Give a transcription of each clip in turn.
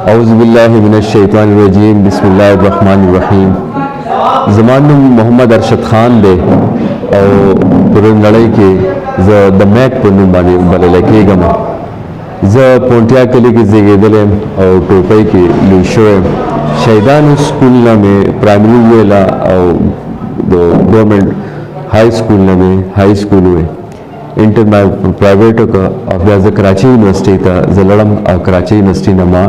اعوذ باللہ من الشیطان الرجیم بسم اللہ الرحمن الرحیم. زما نوم محمد ارشد خان دی او پر نړۍ کې زه د میک په نوم باندې بللی کېږم. زه پونټیا کلي کې زیږېدلی یم او ټوپۍ کې لوی شوی یم. شهیدانو سکول نه مې پرایمري وویله او د ګورمنټ های سکول نه مې های سکول ووی. انټر مې پرایویټ وکړه او بیا زه کراچۍ یونیورسټۍ ته زه لړم او کراچۍ یونیورسټۍ نه ما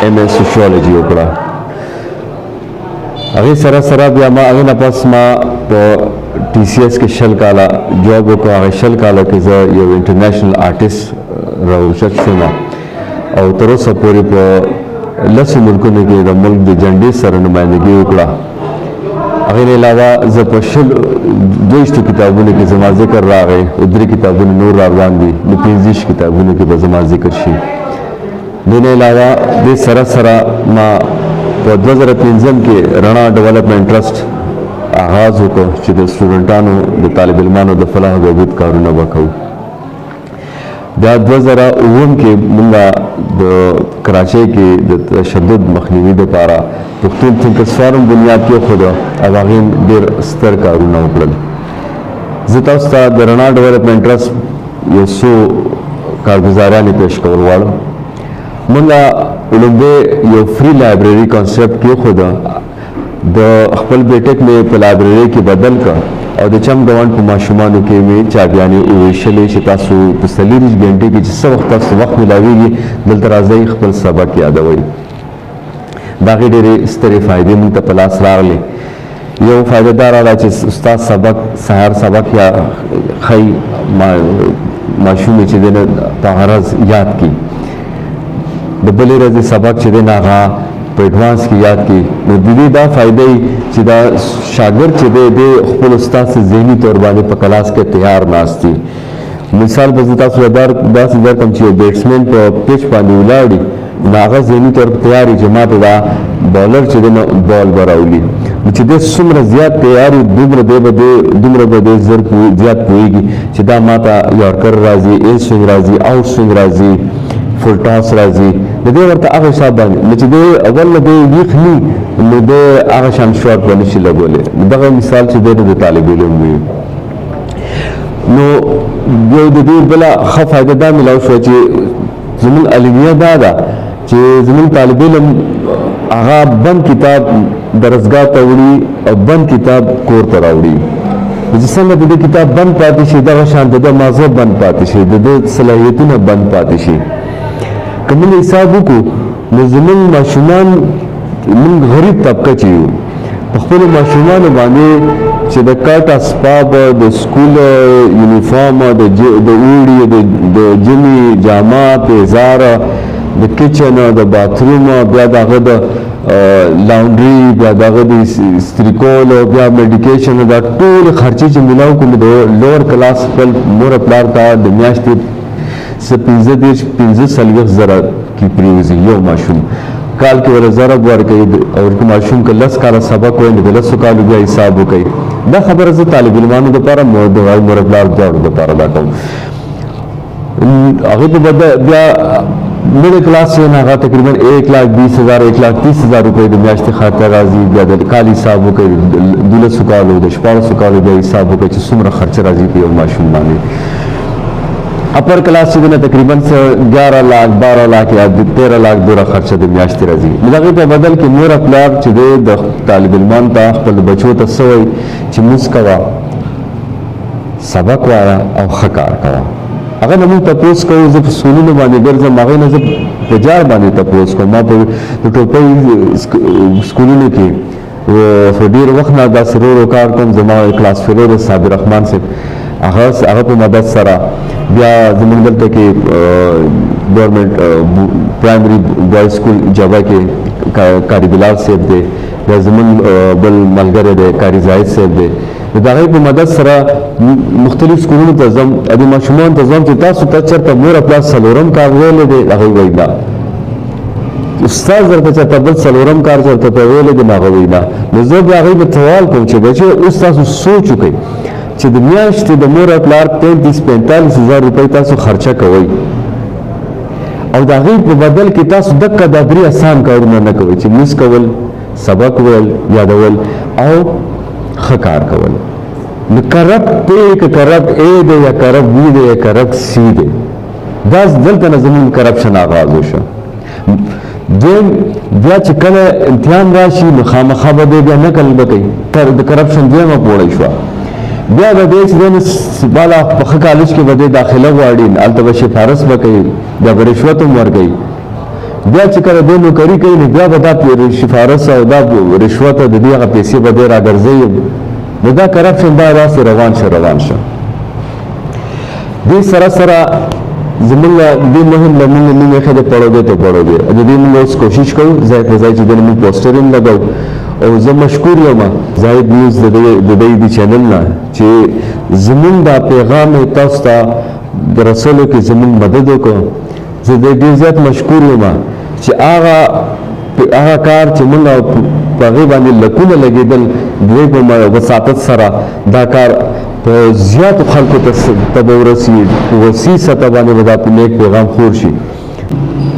ایم اے سوشیولوجي وکړه. هغې سره سره بیا ما هغې نه پس ما په ټي سی ایس کې 20 کاله جاب وکړو. هغې 20 کاله کې زه یو انټرنیشنل آرټسټ راوچت شوم او تر اوسه پورې په 10 ملکونو کې د ملک د جنډې سره نمایندګي وکړه. هغې نه علاوه زه په 22 کتابونو کې زما ذکر راغی او 3 کتابونه نور را روان دي. د 15 کتابونو کې به زما ذکر شي. دې نه علاوه دې سره سره ما په 2015 کې رڼا ډیولپمنټ ټرسټ آغاز وکړ چې د سټوډنټانو د طالب علمانو د فلاح و بهبود کارونه وکړو. بیا 2009 کې موږ د کراچۍ کې د تشدد مخنیوي دپاره پښتون تھنکرز فارم بنیاد کېښود او هغې ډېر ستر کارونه وکړل. زه تاسو ته د رڼا ډیولپمنټ ټرسټ یو څو کارګزاریانې پیش کول غواړم. موږ لومړی یو فری لایبرري کانسپټ کېښوده. د خپل بیټک مې په لایبرري کې بدل کړ او د چم ګاونډ په ماشومانو کې مې چابیانې وویشلې چې تاسو په 40 غنټې کې چې څه وخت تاسو وخت میلاویږي دلته راځئ خپل سبق یادوئ. د هغې ډېرې سترې فایدې موږ ته په لاس راغلې. یو فایده دا راغله چې استاد سبق سهار سبق یا ښایي ماشوم چې دی نه په هغه ورځ یاد کړي. د بلې ورځې سبق چې دی نه هغه په ایډوانس کې یاد کړي. نو د دې دا فایده چې دا شاګرد چې دی د خپل استاد سره ذهني طور باندې په کلاس کې تیار ناست دي. مثال به زه تاسو ته داسې درکړم چې یو بیټسمین په پچ باندې ولاړ وي نو هغه ذهني طور په تیار وي چې ما ته دا بالر چې دی نو بال به راولي. نو چې دی څومره زیات تیار وي دومره به دی زیات پوهېږي چې دا ما ته یارکر راځي ای سوینګ راځي آوټ سوینګ راځي فل ټاس راځي. د دې ورته هغه حساب باندې نو چې دی اول نه دی ویښ ني نو دی هغه شان شاټ به نشي لګولی. دغه مثال چې دی د طالب علم وي. نو یو د دې بله ښه فایده دا میلاو شوه چې زموږ المیه دا ده چې زموږ طالب علم هغه بند کتاب درسګاه ته وړي او بند کتاب کور ته راوړي. چې څنګه د دې کتاب بند پاتې شي دغه شان د ده مغزه بند پاتې شي د ده صلاحیتونه بند پاتې شي. که موږ حساب وکړو نو زموږ ماشومان موږ غریب طبقه چې یو په خپلو ماشومانو باندې چې د کټ اسباب د سکول یونیفارم د اوړي د ژمي جامه پیزار د کچن د باتروم بیا د هغه د لاونډري بیا د هغه د استري کول او بیا میډیکیشن دا ټول خرچې چې میلاو کوم د لوور کلاس خپل مور پلار ته د میاشتې 15 زره کې پریوزي یو ماشوم کال کې ور زره ورکوي او کوم ماشوم که 10 کاله سبق وایي نو د 10 کالو بیا حساب وکوي. دا خبره زه طالب علمانو دپاره مور پلار دواړو دپاره دا کوم. هغې په بیا میډل کلاس چې هغه تقریبا 1,20,000 1,30,000 روپۍ د میاشتې خاطر راځي. بیا د کال حساب وکوي 12 کالو د 14 کالو بیا حساب وکوي چې څومره خرچه راځي په یو ماشوم باندې. اپر کلاس چې دنه تقریبا 11 لاک 12 لاک یا 13 لاک دوره خرچه د میاشتې راځي. د هغې په بدل کې مور پلار چې دی د طالب علمان ته خپل بچو ته څه وایي چې مونځ کوه سبق وایه او ښه کار کوه. هغه نه موږ تپوس کوو. زه په سکولونو باندې ګرځم هغې نه زه په جار باندې تپوس کوم. ما په د ټوپۍ سکولونو کې ډېر وخت نه داسې ورو کار کوم. زما کلاس فیلو د صابر رحمان صاحب هغه په مدد سره بیا زموږ دلته کې ګورمنټ پرایمري بوائز سکول جوبا کې قاری بلال صاحب دی. بیا زموږ بل ملګری دی قاری زاهد صاحب دی. د هغې په مدد سره مختلف سکولونو ته ځم د ماشومانو ته ځم چې تاسو ته چېرته مور پلار څلورم کار ویلی دی. هغوی وایي نه. استاد درته چېرته بل څلورم کار چېرته ته ویلی دی. هغه وایي نه. نو زه بیا هغوی ته سوال کوم چې بچو اوس تاسو سوچ وکئ چې د میاشتې د مور پلار 35-45 هزار روپۍ تاسو خرچه کوئ او د هغې په بدل کې تاسو دقه دا درې اسان کارونه نه کوئ چې لمونځ کول، سبق ویل، یادول او ښه کار کول. نو کرپټ دی که کرپټ اے دی یا کرپټ بی دی یا کرپټ سی دی، دا دلته نه زموږ کرپشن آغاز وشو. دویم بیا چې کله امتحان راشي نو خامخا به دی بیا نقل به کوي، د کرپشن دویمه پوړۍ شوه. بیا به دی چې دی بالا په ښه کالج کې به دی داخله غواړي، هلته به سفارش به کوي، بیا به رشوت هم ورکوي. بیا چې کله دی نوکري کوي نو بیا به دا سفارش او دا رشوت او د دې هغه پیسې به دی راګرځوي. نو دا کرپشن دا داسې روان شه. دې سره سره زمونږ دې مهم لمونږ موږ یې ښه د پړوګۍ ته پړوګۍ د دې موږ اوس کوشش کوو ځای په ځای چې دې موږ پوسټر هم لګوو. او زه مشکور یم زاهد نیوز د دې د چینل نه چې زمونږ دا پیغام یې تاسو ته د رسولو کې زمونږ مدد وکړو. زه ډېر زیات مشکور یم چې هغه کار چې موږ په هغې باندې لکونه لګېدل دوی په وساطت سره دا کار په زیاتو خلکو ته به ورسي، په وسیع سطح باندې به دا نیک پیغام خور شي.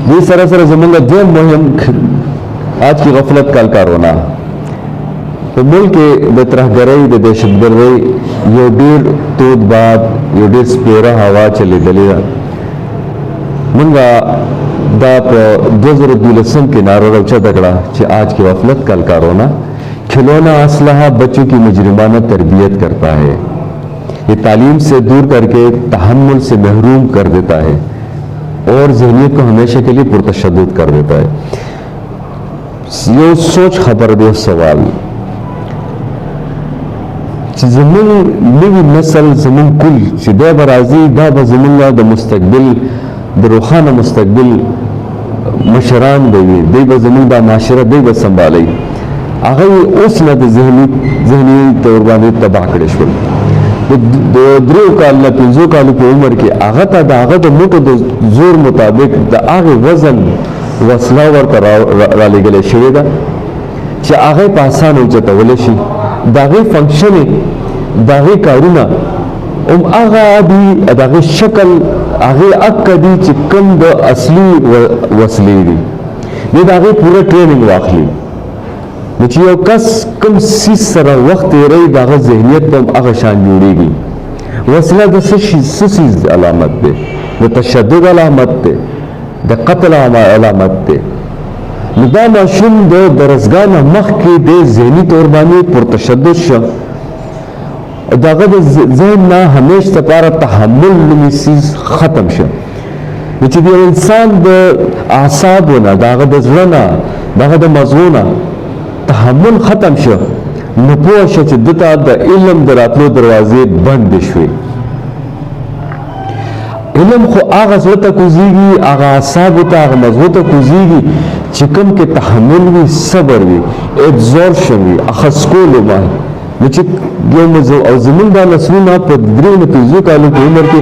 دې سره سره زموږ دویم مهم آج کی غفلت کا کارونا په ملک کې د ترهګرۍ د دهشتګردۍ یو ډېر تود باد، یو ډېر سپېره هوا چلېدلې ده. موږ دا په 2012 کې نعره راوچته کړه چې آج کی غفلت کا کارونا کھلونا اسلحہ بچوں کی مجرمانہ تربیت کرتا ہے، یہ تعلیم سے دور کر کے تحمل سے محروم کر دیتا ہے اور ذہنیت کو ہمیشہ کے لیے پرتشدد کر دیتا ہے. یہ سوچ خبر دے سوال چې زمون نوی نسل زمون کل چې دا برازي دا به زمونږ د مستقبل د روښانه مستقبل مشران به وي، دوی به زمونږ دا معاشره دوی به سنبالوي. هغه اوس نه د ذهني طور باندې تباه کړی شول. د 3 کال نه 5 کالو په عمر کې هغه ته د هغه د موټو د زور مطابق د هغې وزن وسله ورته رالېږلې شوې ده چې هغه په اسانه اوچتولی شي. د هغې فنکشن د هغې کارونه هم هغه دي، د هغې شکل هغې عکه دي چې کوم د اصلي وسلې دي. دی د هغې پوره ټریننګ واخلي. نو چې یو کس کوم څیز سره وخت تېروي د هغه ذهنیت به هم هغه شان جوړېږي. وسله د څه څیز علامت دی؟ د تشدد علامت دی، د قتل علامت دی. نو دا ماشوم د درسګاه نه مخکې د ذهني طور باندې پرتشدد شو، د هغه د ذهن نه همیشه دپاره تحمل نومي څیز ختم شو. نو چې د یو انسان د اعصابو نه د هغه د زړه نه د هغه د مغزو نه تحمل ختم شو، نو پوه شه چې دته د علم د راتلو دروازې بندې شوې. علم خو هغه زړه ته کوزېږي، هغه اعصابو ته هغه مغزو ته کوزېږي چې کوم کې تحمل وي، صبر وي، ابزورپشن وي، اخذ کولو باندې. نو چې او زمونږ دا نسلونه په 3 نه 5 کالو په عمر کې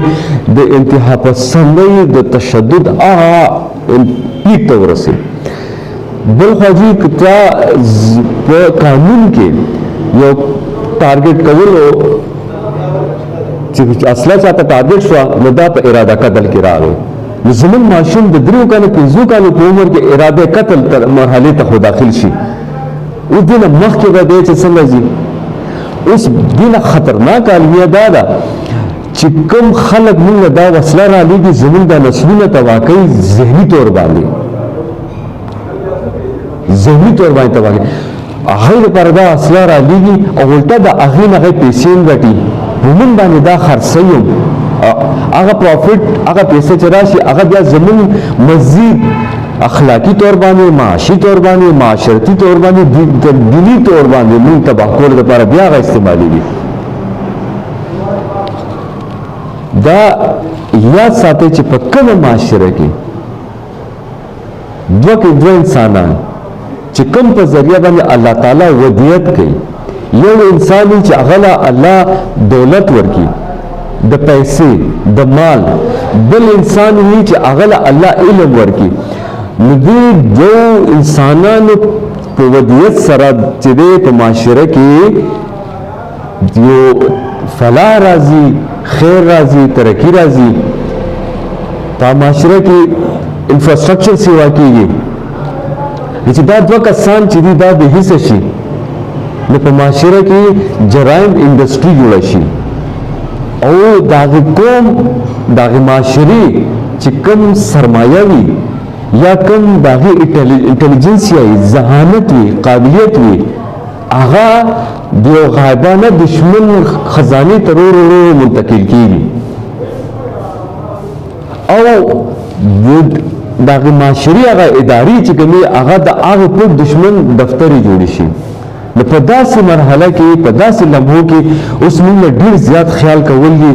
د انتها پسندۍ د تشدد هغه پیک ته ورسېد. بل خواجی کتا په قانون کې یو ټارګټ کولو چې اصله چاته ټارګټ شو نو دا په اراده قتل کې راغی. نو زموږ ماشوم د 3 کالو 5 کالو په عمر کې اراده قتل تر مرحلې ته خو داخل شي. اوس دې نه مخکې به دی چې څنګه ځي. اوس دې نه خطرناک المیه دا ده چې کوم خلک موږ دا وسله رالیږي زموږ د نسلونه تباه کوي ذهني طور باندې تباه کوي. هغې لپاره دا وسله رالیږي او الټه د هغې نه هغې پیسې هم ګټي، په موږ باندې دا خرڅوي هم هغه پروفیټ هغه پیسې چې راشي هغه بیا زموږ مزید اخلاقی طور باندې، معاشي طور باندې، معاشرتي طور باندې، دینی طور باندې موږ تباه کولو لپاره بیا هغه استعمالېږي. دا یاد ساتئ چې په کومه معاشره کې دوه انسانان چې کوم په ذریعه باندې الله تعالی ودیت کوي، یو انسان چې هغه الله دولت ورکي د پیسې د مال، بل انسان وي چې هغه الله علم ورکي. نو دې یو انسانانو په ودیت سره چې دی په معاشره کې یو فلاح راځي، خیر راځي، ترقي راځي. په معاشره کې انفراسټرکچر سیوا کیږي چې دا دوه کسان چې دي دا د حصه شي نو په معاشره کې جرایم انډسټري جوړه شي او دغه قوم دغه معاشري چې کوم سرمایه وي یا کوم دغه انټيليجنس یا ذهانت وي قابلیت وي هغه د غایبانه دشمن خزانه ترور منتقل کیږي او دغه معاشري هغه اداري چې کومي هغه د هغه په دشمن دفتري جوړ شي نو په داسې مرحله کې په داسې لمحو کې اوس موږ ډېر زیات خیال کول دي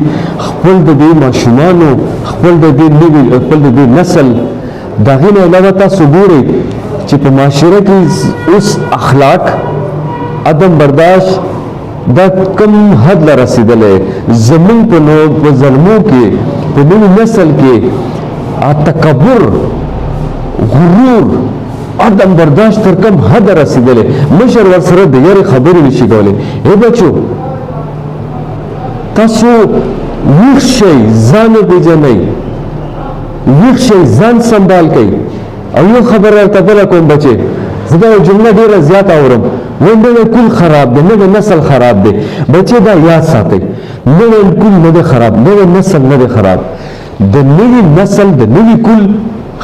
خپل د دې ماشومانو خپل د دې نوي خپل د دې نسل دغه نه علاوه تاسو ګورئ چې په معاشره کې اوس اخلاق عدم برداشت دا کم حد له رسیدلې زمون په نو په ظلمو کې په نوي نسل کې تکبر غرور عدم برداشت تر کم حد رسیدلې مشر ورسره د یاري خبرې نشي کولای اے بچو تاسو ویښ شئ ځان پیژنئ ویښ شئ ځان سنبال کړئ او یو خبره درته بله کوم بچې زه دا جمله ډېره زیاته اورم وایي نوی کل خراب دی نوی نسل خراب دی بچې دا یاد ساتئ نوی کل نه دی خراب نوی نسل نه دی خراب د نوي نسل د نوي کل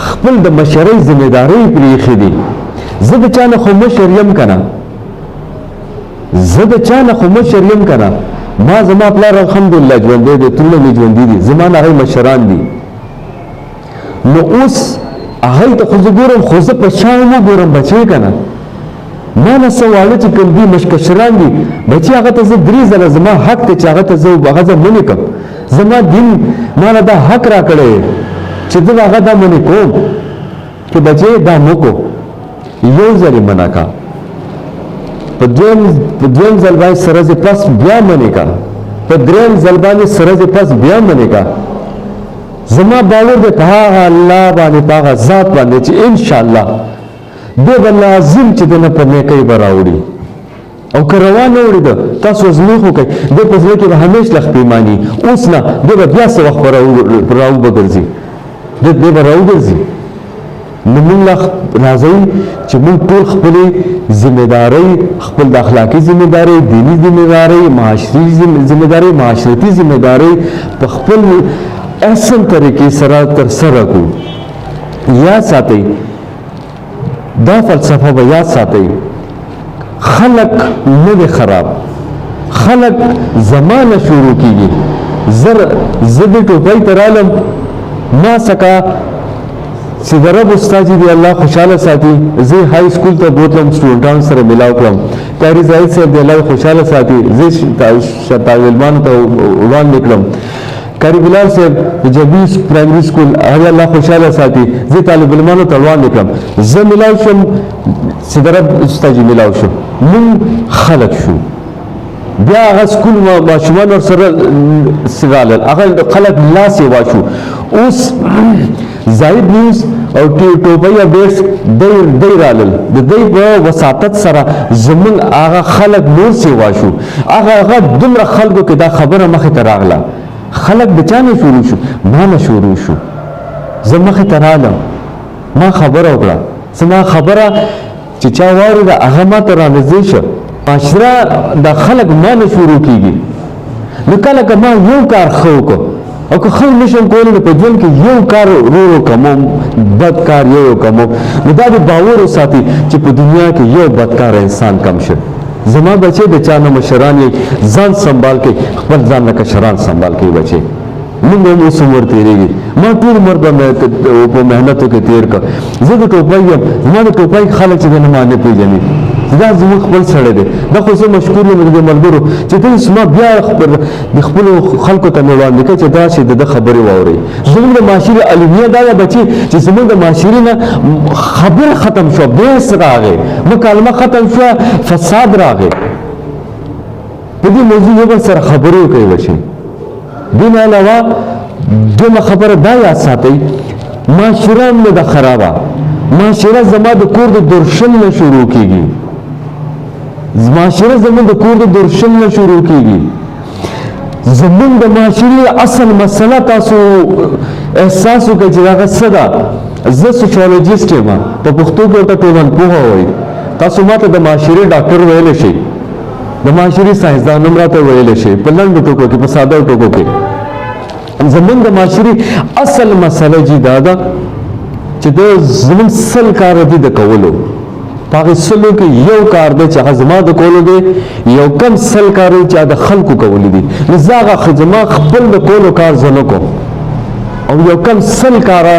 خپل د مشرۍ ذمہدارۍ پرېښې دي زه د چا نه خو مشر یم که نه زه د چا نه خو مشر یم که نه ما زما پلار الحمدلله ژوندی دی ترونه مې ژوندي دي زما نه هغوی مشران دي نو اوس هغوی ته خو زه ګورم خو زه په شا وګورم بچی که نه ما نه څه واړه چې کوم دي مشکشران دي بچي هغه ته زه 3 ځله زما حق دی چې هغه ته زه هغه زه منې کړم زما دین ما نه دا حق را کړی چې زه هغه دا منې کوم چې بچې دا مو کو یو ځل یې منع کا په دویم ځل باندې سره زه پس بیا منې کا په دریم ځل باندې سره زه پس بیا منې کا زما باور دی په هغه الله باندې په هغه ذات باندې چې انشاءالله دی به لازم چې دنه په نیکۍ به راوړي او که روان نه وړي ده تاسو ازمېښ وکړئ دی په زړه کې به همیش لخت پیماني اوس نه دی به بیا څه وخت به راو به ګرځي دی به راو ګرځي نو موږ راځئ چې موږ ټول خپلې ذمېدارۍ خپل د اخلاقي ذمېدارۍ دیني ذمېدارۍ معاشري ذمېدارۍ معاشرتي ذمېدارۍ په خپل احسن طریقې سره ترسره کړو یاد ساتئ دا فلسفه به یاد ساتئ خلق نه دی خراب خلق زمانه شروع کیږي زه د ټوپۍ ته رالم ما څخه چې د رب استاد دی الله خوشحاله ساتي زه های سکول ته بوتلم سټوډنټانو سره ملاو کړم قاری زاهد صاحب دی الله خوشحاله ساتي زه طالبانو ته وړاندې کړم قاری بلال صاحب جبیس پرایمری سکول هغه الله خوشحاله ساتي زه طالب علمانو ته وړاندې کړم زه ملاو شم چې د رب استاد ملاو شو موږ خلق شو بیا هغه سکول ماشومان ورسره سګالل هغه خلق لاس یې واشو اوس زاهد نیوز او ټوپۍ یا بیټس دی رالل د دوی په وساطت سره زموږ هغه خلق نور سیوا شو هغه دومره خلکو کې دا خبره مخې ته راغله خلق د چا نه شروع شو ما نه شروع شو زه مخې ته رالم ما خبره وکړه زما خبره چې چا واورېده هغه ما ته رانږدې شه معاشره د خلق ما نه شروع کېږي نو کله که ما یو کار ښه وکړو او که ښه نشم کولی نو په ژوند کې یو کار ورو کوم بد کار یو کوم نو دا د باور وساتي چې په دنیا کې یو بدکار انسان کم شي زما بچې د چا نه مشران یې ځان سنبال کوي خپل ځان نه کشران سنبال کوي بچې موږ هم اوس عمر تېرېږي ما ټول عمر په محنتو کې تېر کړ زه د ټوپۍ یم زما د ټوپۍ خلک چې دی نه ما نه پېژني دا زموږ خپل سړی دی دا خو زه مشکور یم د ملګرو چې دوی زما بیا د خپلو خلکو ته مې وړاندې کړي چې دا چې د ده خبرې واورئ زموږ د معاشرې المیه دا ده بچې چې زموږ د معاشرې نه خبره ختم شوه بحث راغی مکالمه ختم شوه فساد راغی په دې موضوع یو بل سره خبرې وکړئ بچې دې نه علاوه دویمه خبره دا یاد ساتئ معاشره هم نه ده خرابه معاشره زما د کور د درشل نه شروع کېږي معاشره زمون د کور د درشل نه شروع کیږي زمون د معاشري اصل مسله تاسو احساس وکړئ چې هغه څه ده زه سوشیولوژیسټ یم په پښتو کې ورته ټولنپوه وایي. تاسو ماته د معاشري ډاکټر ویلی شئ، د معاشري ساینسدان هم راته ویلی شئ په لنډو ټکو کې، په ساده ټکو کې. زمونږ د معاشري اصل مسله جي دا ده چې د زمونږ سل کار دي د کولو، په هغې سلو کې یو کار دی چې هغه زما د کولو دی، یو کم سل کار دی چې د خلکو کولی دي. لذا هغه زما خپل د کولو کار زه نه کوم، او یو کم سل کاره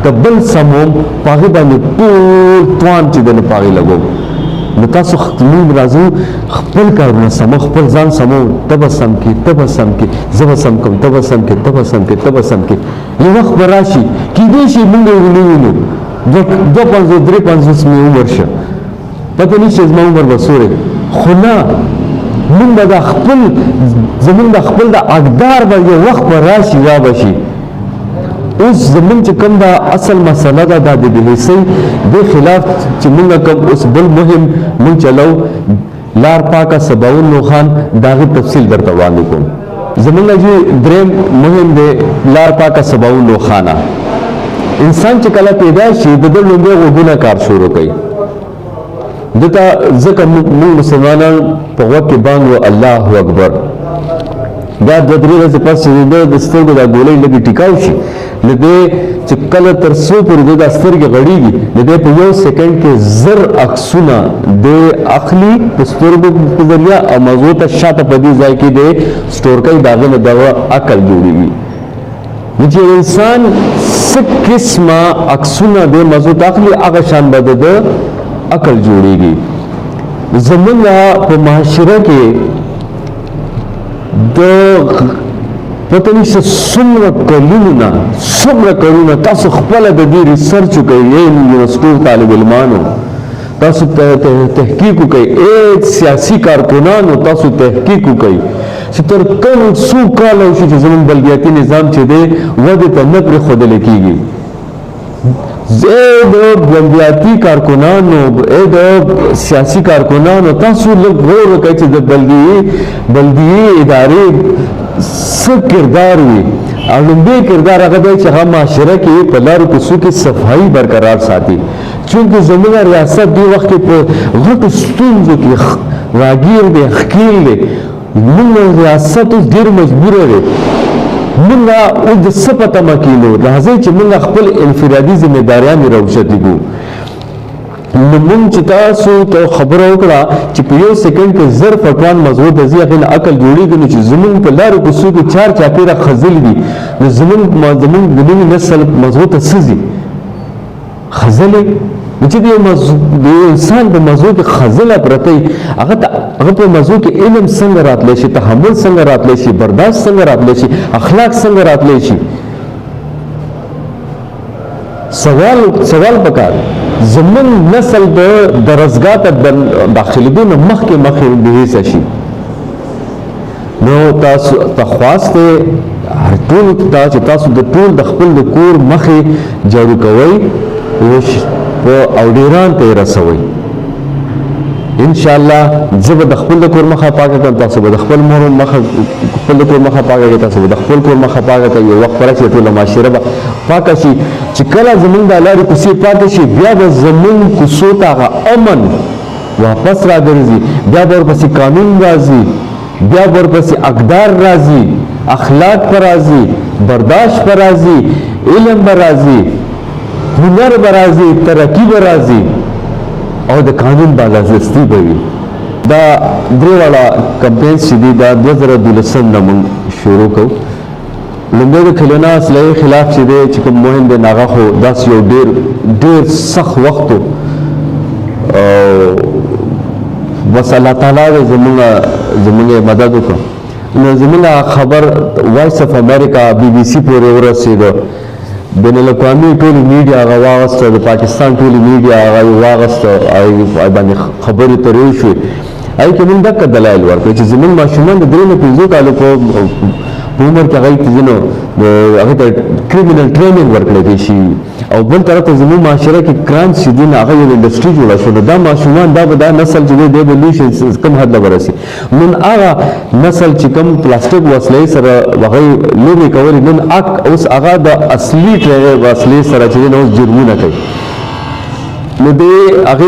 د بل سموم، په هغې باندې ټول توان چې دی نو په هغې لګوم. نو تاسو موږ راځو خپل کارونه سمو، خپل ځان سمو، ته به سم کړي، ته به سم کړي، زه به سم کوم، ته به سم کړي، ته به سم کړي، ته به سم کړي. یو وخت به راشي کېدای شي موږ یې ونه وینو، 250 350 مې عمر شه، پته نشته زما عمر به څومره، خو نه موږ به دا خپل زموږ د خپل د اقدار به یو وخت به راشي را به شي. اوس زمونږ چې کوم دا اصل مسله ده دا د بېحسۍ د خلاف چې مونږ کوم اوس بل مهم مونږ چلو لار پاکه سباون نوخان د هغې تفصیل درته وړاندې کوم. زمونږ چې دریم مهم دی لار پاکه سباون نوخانه. انسان چې کله پیدا شي د ده لومړی غوږونه کار شروع کوي، دته ځکه مونږ مسلمانان په غوږ کې بانګ و الله اکبر، بیا 2-3 ورځې پس چې د سترګو دا ګولۍ لږې ټیکاو شي، د دې چې کله تر څو پورې د سترګې غړېږي د دې په 1 سیکنډ کې زر عکسونه د اخلي په سترګو په ذریعه او مغزو ته شاته په دې ځای کې د سټور کوي، د هغې نه دغه عقل جوړېږي. چې انسان څه قسمه عکسونه د مغزو ته اخلي هغه شان به د عقل جوړېږي. زمونږ په معاشره کې د پته نشته څومره کلونه تاسو خپله د دې ریسرچ وکئ، یونیورسټو طالب علمانو تاسو تحقیق وکئ، سیاسي کارکنانو تاسو تحقیق وکئ چې تر کوم څو کاله وشي چې زموږ بلدیاتي نظام چې دی ودې ته نه پرېښودلی کېږي. د بلدیاتي کارکنانو د سیاسي کارکنانو تاسو لږ غور وکئ چې د بلدیې ادارې څه کردار وي. او لومړی کردار هغه دی چې هغه معاشره کې په لارو کوڅو کې صفایي برقرار ساتي، چونکې زموږ ریاست دې وخت کې په غټو ستونزو کې راګیر دی، ښکیل دی. موږ ریاست اوس ډېر مجبوره دی، موږ اوس د څه په تمه کېنو، راځئ چې موږ خپل انفرادي ذمهداریانې راوچتې کړو. نو مونږ چې تاسو ته خبره وکړه چې په 1 سیکنډ کې زر فتوان مغزو ته ځي، هغې نه عقل جوړېږي. نو چې زمونږ په لارو کوڅو کې چار چاپېره خځلې دي، نو زمونږ د نوي نسل مغزو ته څه ځي؟ خځلې. نو چې د انسان په مغزو کې خځله پرته وي، هغه په مغزو کې علم څنګه راتلی شي، تحمل څنګه راتلی شي، برداشت څنګه راتلی شي، اخلاق څنګه راتلی شي؟ سوال پکار زمون نسل د درسګاه ته داخلېدو نه مخکې بېحسه شي. نو تاسو ته خواست دی ټولو ته چې تاسو د ټول د خپل د کور مخې جارو کوئ او ډیران ته یې رسوئ. انشاءالله زه به د خپل د کور مخه پاکه کړم، تاسو به د خپل خپل د کور مخه پاکه کړئ، تاسو به د خپل کور مخه پاکه کړئ. یو وخت به راشي ټوله معاشره به پاکه شي. چې کله زمونږ د لارې کوڅې پاکه شي، بیا به زمونږ کوڅو ته هغه امن واپس راګرځي، بیا به ورپسې قانون راځي، بیا به ورپسې اقدار راځي، اخلاق به راځي، برداشت به راځي، علم به راځي، هنر به راځي، ترقي به راځي او د قانون بالادستي به وي. دا درې واړه کمپینز چې دي دا 2012 نه موږ شروع کوو. لومړی د کلیونه اصلحې خلاف چې دی چې کوم مهم دی هغه خو داسې یو ډېر سخت وخت و، بس الله تعالی دې زموږ مدد وکړو. نو زموږ خبر وایس اف امریکا BBC پورې ورسېده، بین الاقوامي ټولې میډیا هغه واغسته، د پاکستان ټولې میډیا هغه واغسته، هغې باندې خبرې ترې شوې. هغې کې موږ دقه دلایل ورکړل چې زموږ ماشومان د 3 نه 5 کالو په په عمر کې هغه ته ځینو هغه ته کریمینل ټریننګ ورکړی شي او بل طرف ته زموږ معاشره کې کرایم چې دي هغه یو انډسټري جوړه شوه دا ماشومان دا نسل چې دی به لوی شي کم حد له ورسي نن هغه نسل چې کوم پلاستیک وسلې سره هغه لوبې کولې نن اوس هغه د اصلي وسلې سره چې نو جرمونه کوي نو دې هغه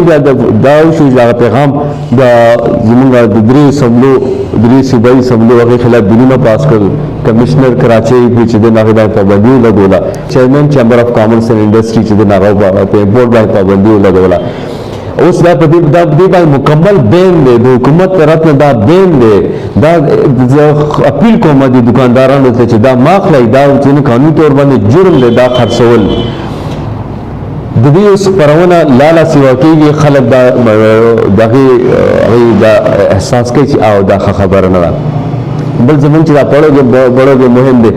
دا شو دا پیغام د زمونږ د درې صوبایي سملو هغه خلاف بلونه پاس کړل کمشنر کراچي چې د هغه باندې پابندي لګوله چیرمن چیمبر اف کامرس اینڈ انډسټری چې د هغه په امپورټ باندې پابندي لګوله اوس دا په دې باندې مکمل بین دی د حکومت طرف نه دا بین دی دا اپیل کوم د دکاندارانو ته چې دا ماخلای دا چې قانوني تور باندې جرم دی دا خرڅول د دې خپرونه لاله سیوا کېږي خلک دغه احساس کوي چې او دا خبره نه ده بل زمونږ چې دا بړوګې مهم دی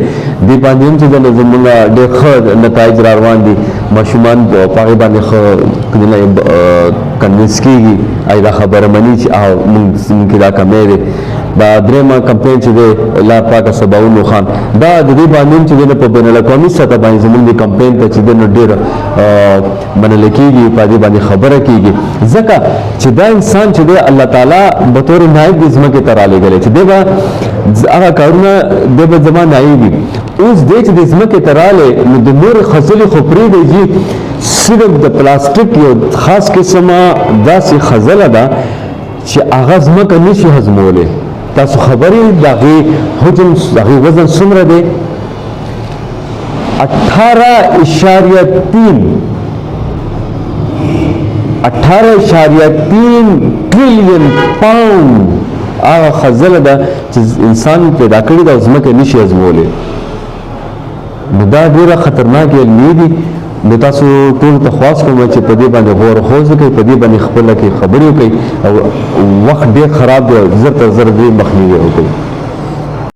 دې باندې هم چې زمونږ ډېر ښه نتایج را روان دي ماشومان په هغې باندې ښه کنوینس کېږي دا خبره مني چې مونږ کې دا کمی دی دا درېیمه کمپین چې دی لار پاکه سباونو خان دا د دې باندې هم چې دی په بین الاقوامي سطح باندې زمونږ د کمپین ته چې دی نو ډېر منل کېږي په دې باندې خبره کېږي ځکه چې دا انسان چې دی الله تعالی بطور نایب د ځمکې ته رالېږلی چې دی به هغه کارونه دی به زما نایب وي اوس دی چې د ځمکې ته رالی نو د نورې خځلې خو پرېږدی چې صرف د پلاستیک یو خاص قسمه داسې خځله ده چې هغه ځمکه نشي هضمولی تاسو خبرې د هغې حجم د هغې وزن څومره دی 18.3 ټریلیون پاوند هغه خځله ده چې انسان پیدا کړې ده او ځمکه نشي هضمولی نو دا ډېره خطرناکې علمي دي نو تاسو ټول ته خواست کوم چې په دې باندې غور خوض وکړئ په دې باندې خپله کې خبرې وکړئ او وخت ډېر خراب دی زر تر زر دې مخنیوی وکړئ